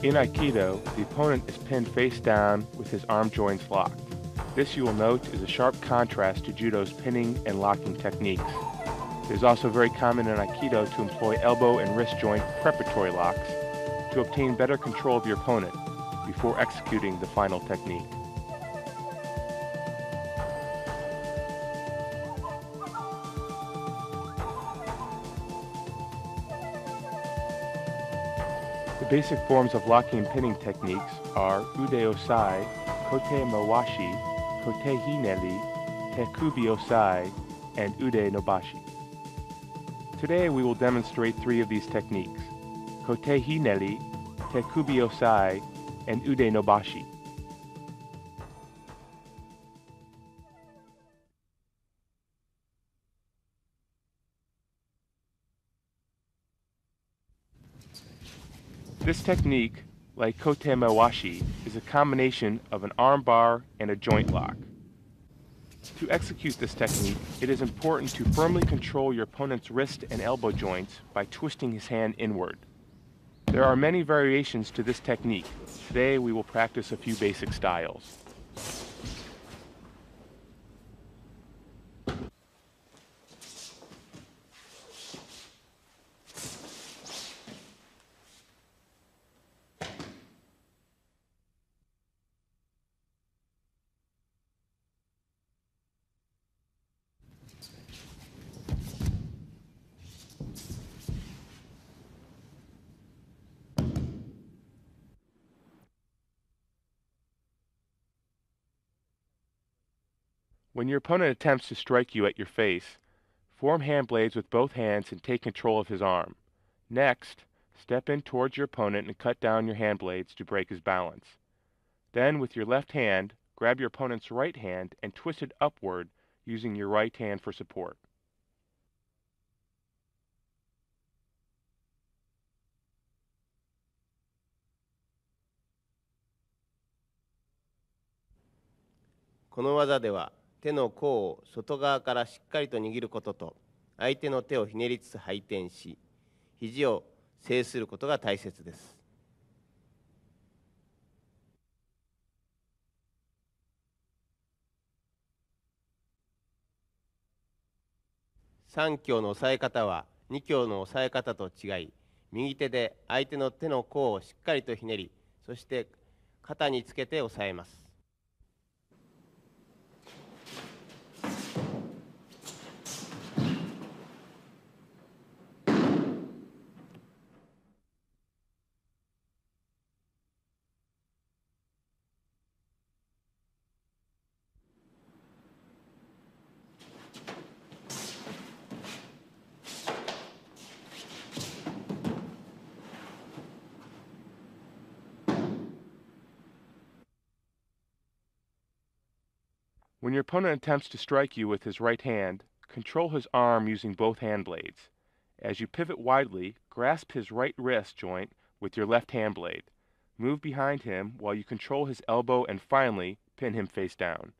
In Aikido, the opponent is pinned face down with his arm joints locked. This, you will note, is a sharp contrast to Judo's pinning and locking techniques. It is also very common in Aikido to employ elbow and wrist joint preparatory locks to obtain better control of your opponent before executing the final technique. The basic forms of locking and pinning techniques are Ude Osai, Kote Mawashi, Kote Hineli, Tekubi Osai, and Ude Nobashi. Today we will demonstrate 3 of these techniques: Kote Hineli, Tekubi Osai, and Ude Nobashi. This technique, like Kote Mawashi, is a combination of an arm bar and a joint lock. To execute this technique, it is important to firmly control your opponent's wrist and elbow joints by twisting his hand inward. There are many variations to this technique. Today we will practice a few basic styles. When your opponent attempts to strike you at your face, form hand blades with both hands and take control of his arm. Next, step in towards your opponent and cut down your hand blades to break his balance. Then, with your left hand, grab your opponent's right hand and twist it upward using your right hand for support.この技では手の甲を外側からしっかりと握ることと、相手の手をひねりつつ回転し、肘を制することが大切です。3強の押さえ方は2強の押さえ方と違い、右手で相手の手の甲をしっかりとひねり、そして肩につけて押さえます。When your opponent attempts to strike you with his right hand, control his arm using both hand blades. As you pivot widely, grasp his right wrist joint with your left hand blade. Move behind him while you control his elbow and finally pin him face down.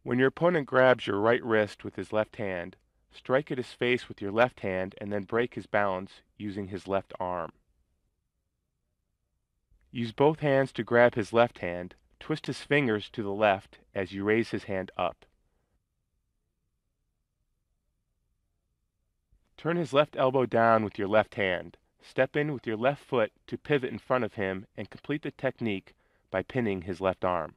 When your opponent grabs your right wrist with his left hand, strike at his face with your left hand and then break his balance using his left arm. Use both hands to grab his left hand, twist his fingers to the left as you raise his hand up. Turn his left elbow down with your left hand. Step in with your left foot to pivot in front of him and complete the technique by pinning his left arm.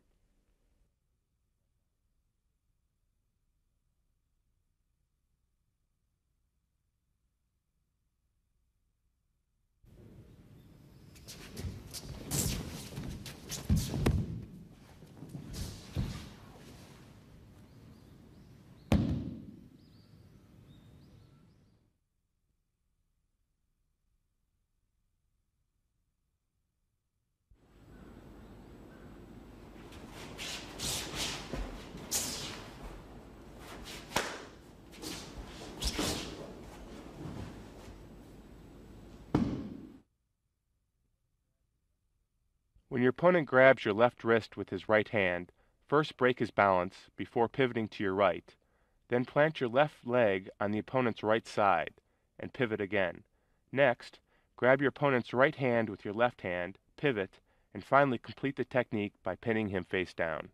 When your opponent grabs your left wrist with his right hand, first break his balance before pivoting to your right. Then plant your left leg on the opponent's right side and pivot again. Next, grab your opponent's right hand with your left hand, pivot, and finally complete the technique by pinning him face down.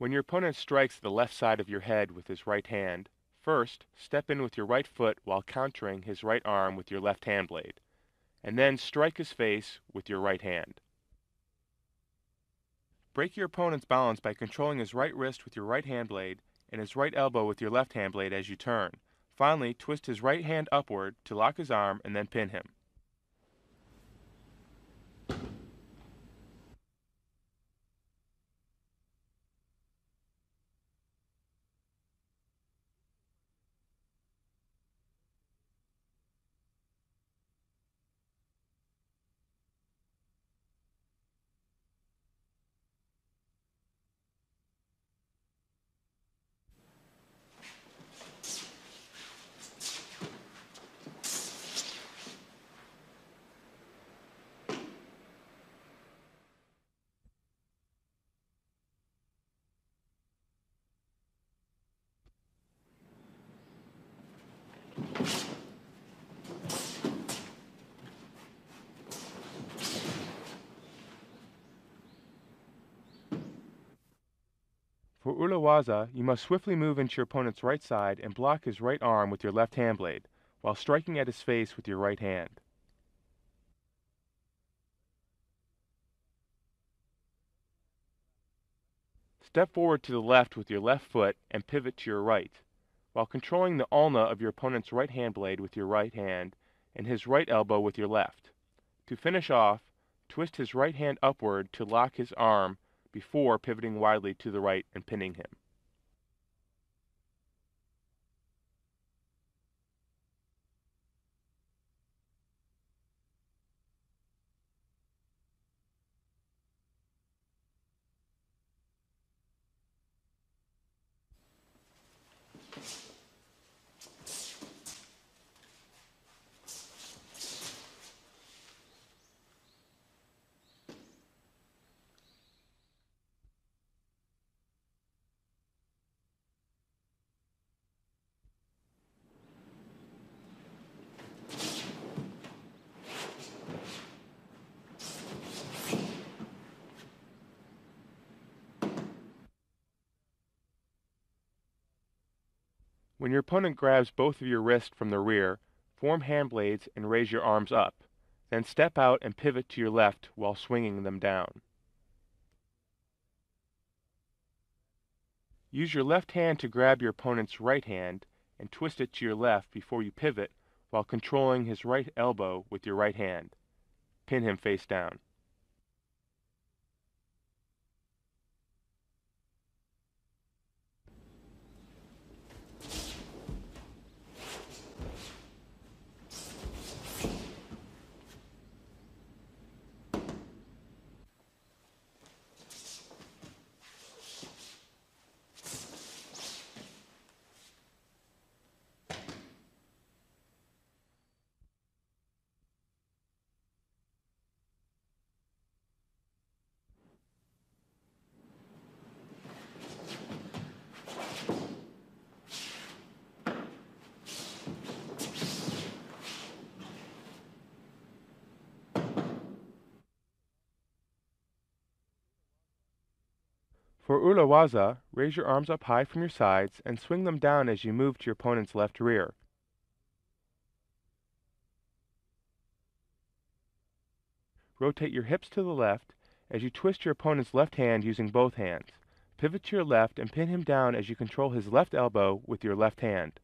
When your opponent strikes the left side of your head with his right hand, first step in with your right foot while countering his right arm with your left hand blade, and then strike his face with your right hand. Break your opponent's balance by controlling his right wrist with your right hand blade and his right elbow with your left hand blade as you turn. Finally, twist his right hand upward to lock his arm and then pin him. For Ula Waza, you must swiftly move into your opponent's right side and block his right arm with your left hand blade, while striking at his face with your right hand. Step forward to the left with your left foot and pivot to your right, while controlling the ulna of your opponent's right hand blade with your right hand and his right elbow with your left. To finish off, twist his right hand upward to lock his arm before pivoting widely to the right and pinning him. When your opponent grabs both of your wrists from the rear, form hand blades and raise your arms up. Then step out and pivot to your left while swinging them down. Use your left hand to grab your opponent's right hand and twist it to your left before you pivot while controlling his right elbow with your right hand. Pin him face down. For Ula Waza, raise your arms up high from your sides and swing them down as you move to your opponent's left rear. Rotate your hips to the left as you twist your opponent's left hand using both hands. Pivot to your left and pin him down as you control his left elbow with your left hand.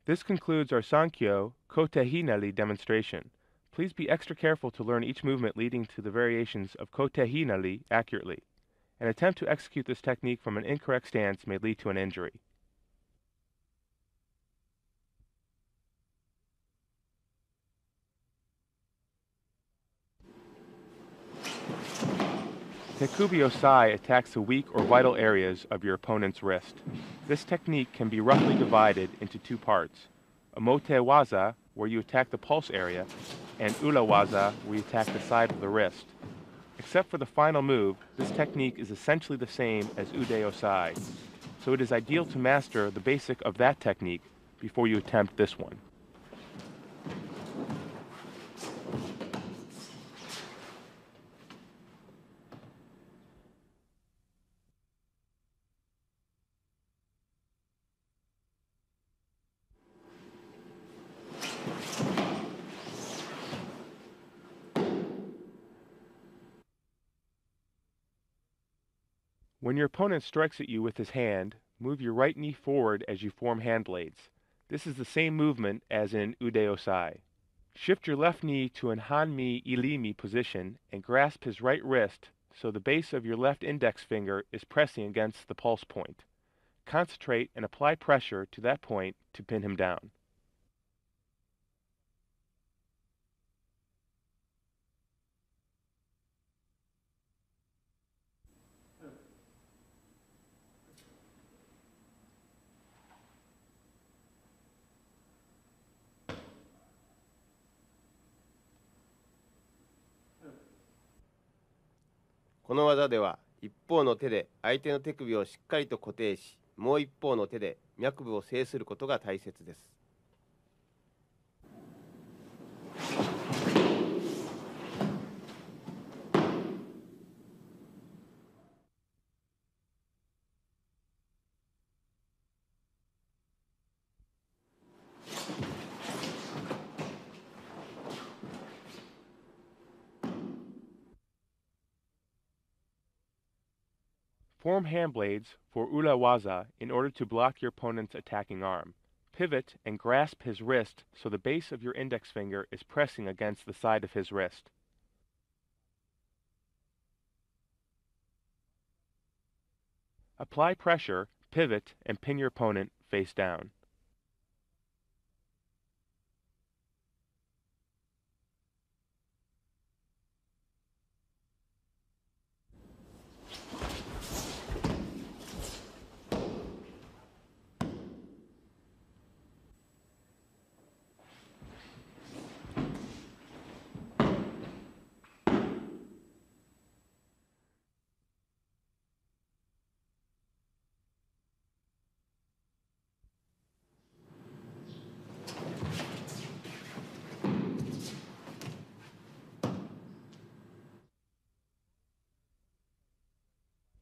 This concludes our Sankyo Kote Hinari demonstration. Please be extra careful to learn each movement leading to the variations of Kote Hinari accurately. An attempt to execute this technique from an incorrect stance may lead to an injury. Tekubi Osai attacks the weak or vital areas of your opponent's wrist. This technique can be roughly divided into two parts. Moriteru Waza, where you attack the pulse area, and Ula Waza, where you attack the side of the wrist. Except for the final move, this technique is essentially the same as Ude Osai, so it is ideal to master the basic of that technique before you attempt this one. When your opponent strikes at you with his hand, move your right knee forward as you form hand blades. This is the same movement as in Ude Osai. Shift your left knee to an Hanmi Ilimi position and grasp his right wrist so the base of your left index finger is pressing against the pulse point. Concentrate and apply pressure to that point to pin him down.この技では一方の手で相手の手首をしっかりと固定し、もう一方の手で脈部を制することが大切です。Form hand blades for Ula Waza in order to block your opponent's attacking arm. Pivot and grasp his wrist so the base of your index finger is pressing against the side of his wrist. Apply pressure, pivot, and pin your opponent face down.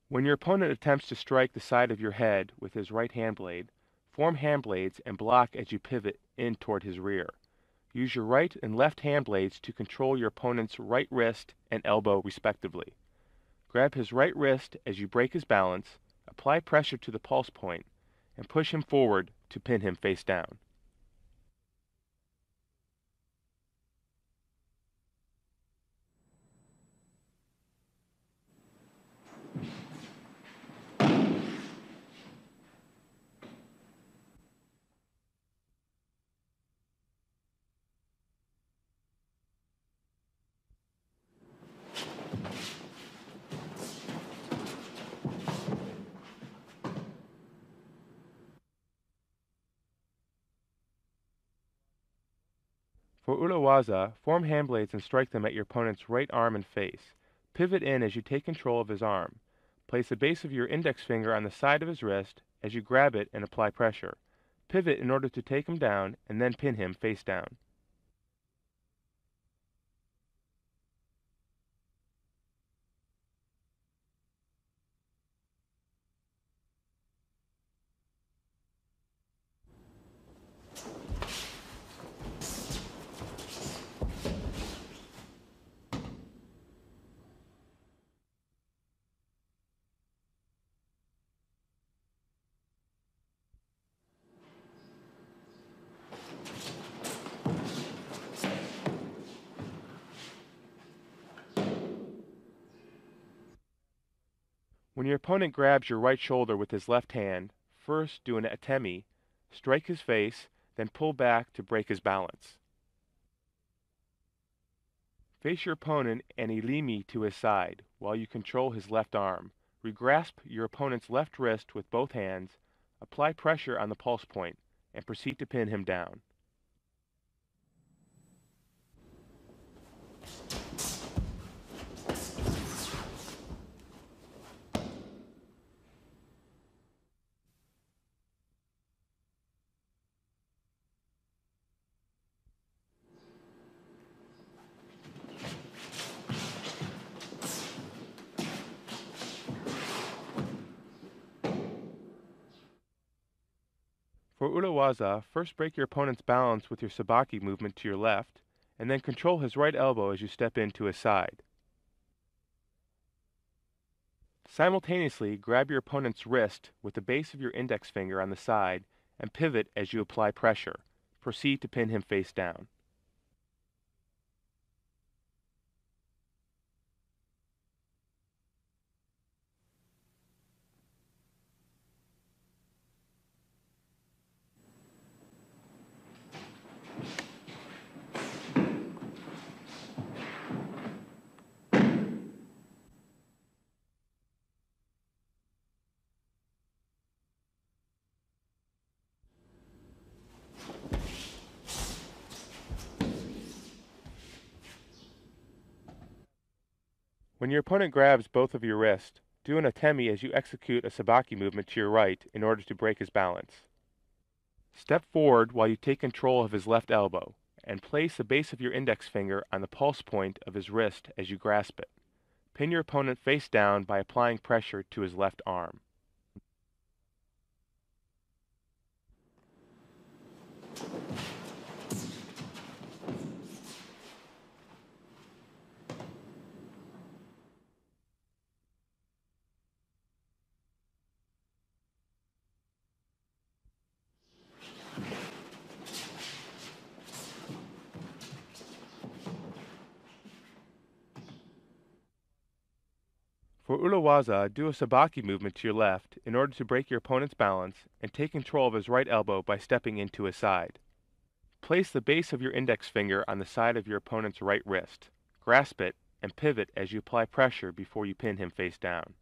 When your opponent attempts to strike the side of your head with his right hand blade, form hand blades and block as you pivot in toward his rear. Use your right and left hand blades to control your opponent's right wrist and elbow respectively. Grab his right wrist as you break his balance, apply pressure to the pulse point, and push him forward to pin him face down. For Urawaza, form hand blades and strike them at your opponent's right arm and face. Pivot in as you take control of his arm. Place the base of your index finger on the side of his wrist as you grab it and apply pressure. Pivot in order to take him down, and then pin him face down. When your opponent grabs your right shoulder with his left hand, first do an atemi, strike his face, then pull back to break his balance. Face your opponent and ilimi to his side while you control his left arm. Regrasp your opponent's left wrist with both hands, apply pressure on the pulse point, and proceed to pin him down. For Urawaza, first break your opponent's balance with your sabaki movement to your left, and then control his right elbow as you step in to his side. Simultaneously, grab your opponent's wrist with the base of your index finger on the side and pivot as you apply pressure. Proceed to pin him face down. When your opponent grabs both of your wrists, do an atemi as you execute a sabaki movement to your right in order to break his balance. Step forward while you take control of his left elbow, and place the base of your index finger on the pulse point of his wrist as you grasp it. Pin your opponent face down by applying pressure to his left arm. For Urawaza, do a sabaki movement to your left in order to break your opponent's balance and take control of his right elbow by stepping into his side. Place the base of your index finger on the side of your opponent's right wrist. Grasp it and pivot as you apply pressure before you pin him face down.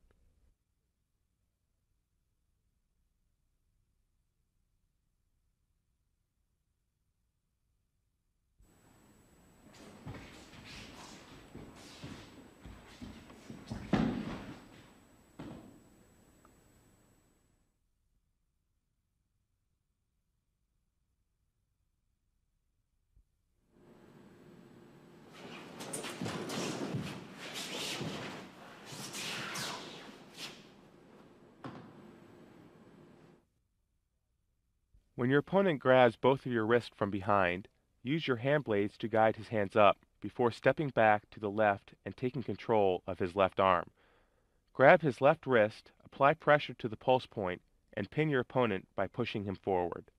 When your opponent grabs both of your wrists from behind, use your hand blades to guide his hands up before stepping back to the left and taking control of his left arm. Grab his left wrist, apply pressure to the pulse point, and pin your opponent by pushing him forward.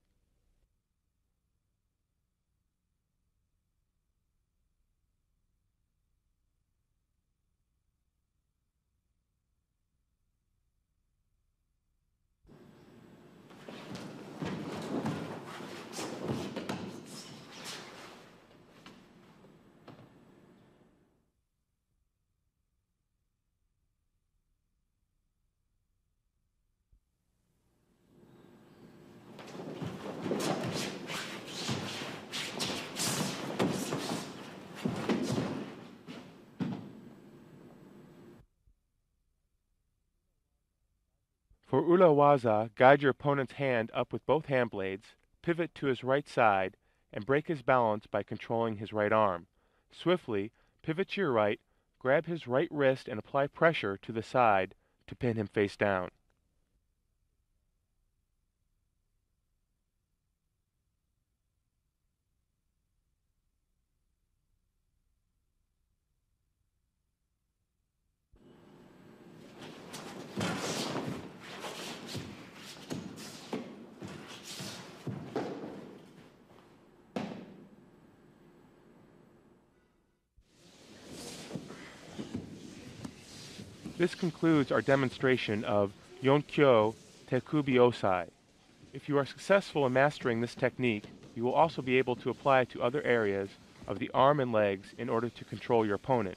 For Ula Waza, guide your opponent's hand up with both hand blades, pivot to his right side, and break his balance by controlling his right arm. Swiftly, pivot to your right, grab his right wrist and apply pressure to the side to pin him face down. This concludes our demonstration of Yonkyo Tekubi Osai. If you are successful in mastering this technique, you will also be able to apply it to other areas of the arm and legs in order to control your opponent.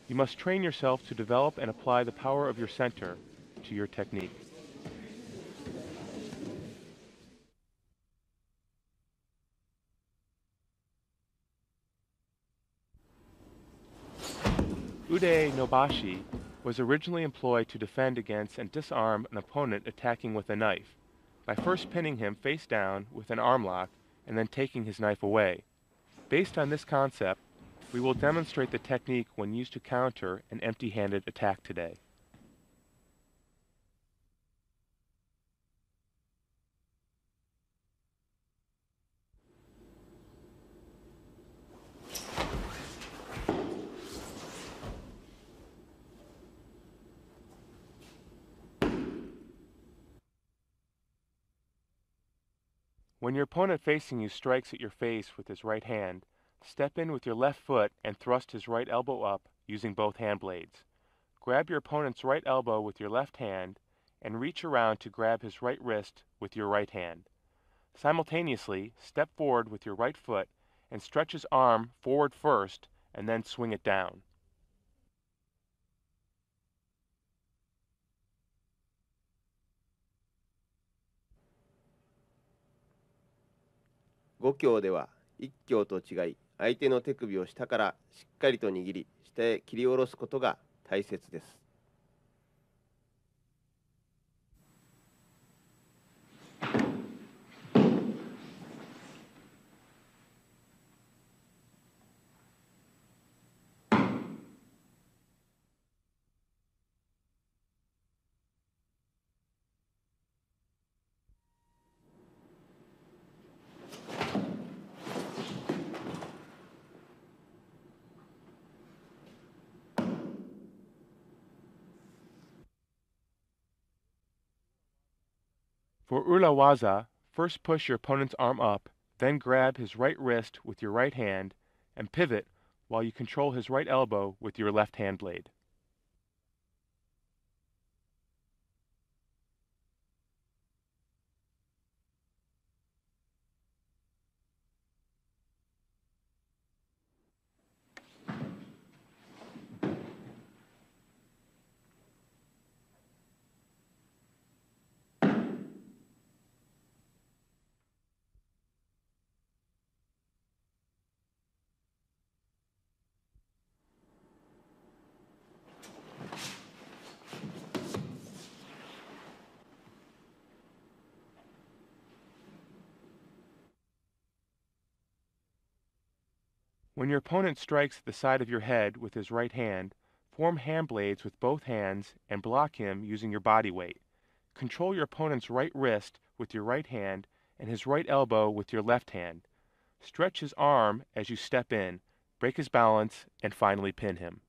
You must train yourself to develop and apply the power of your center to your technique. Ude Nobashi was originally employed to defend against and disarm an opponent attacking with a knife, by first pinning him face down with an arm lock and then taking his knife away. Based on this concept, we will demonstrate the technique when used to counter an empty-handed attack today. When your opponent facing you strikes at your face with his right hand, step in with your left foot and thrust his right elbow up using both hand blades. Grab your opponent's right elbow with your left hand and reach around to grab his right wrist with your right hand. Simultaneously, step forward with your right foot and stretch his arm forward first and then swing it down.5強では1強と違い、相手の手首を下からしっかりと握り、下へ切り下ろすことが大切です。For Ula Waza, first push your opponent's arm up, then grab his right wrist with your right hand and pivot while you control his right elbow with your left hand blade. When your opponent strikes the side of your head with his right hand, form hand blades with both hands and block him using your body weight. Control your opponent's right wrist with your right hand and his right elbow with your left hand. Stretch his arm as you step in, break his balance, and finally pin him.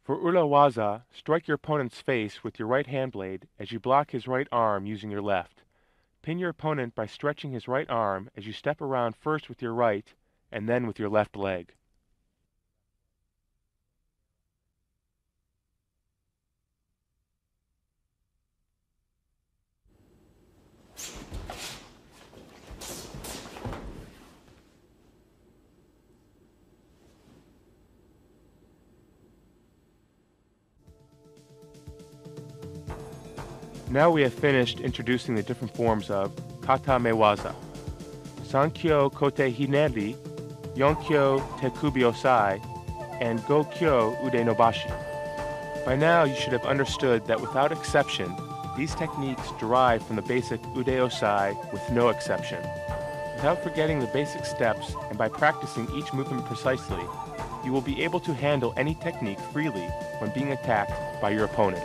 For Ula Waza, strike your opponent's face with your right hand blade as you block his right arm using your left. Pin your opponent by stretching his right arm as you step around first with your right and then with your left leg. Now we have finished introducing the different forms of Katame Waza. Sankyo Kote Hineri, Yonkyo Tekubi Osai, and Gokyo Ude Nobashi. By now you should have understood that without exception, these techniques derive from the basic Ude Osai with no exception. Without forgetting the basic steps and by practicing each movement precisely, you will be able to handle any technique freely when being attacked by your opponent.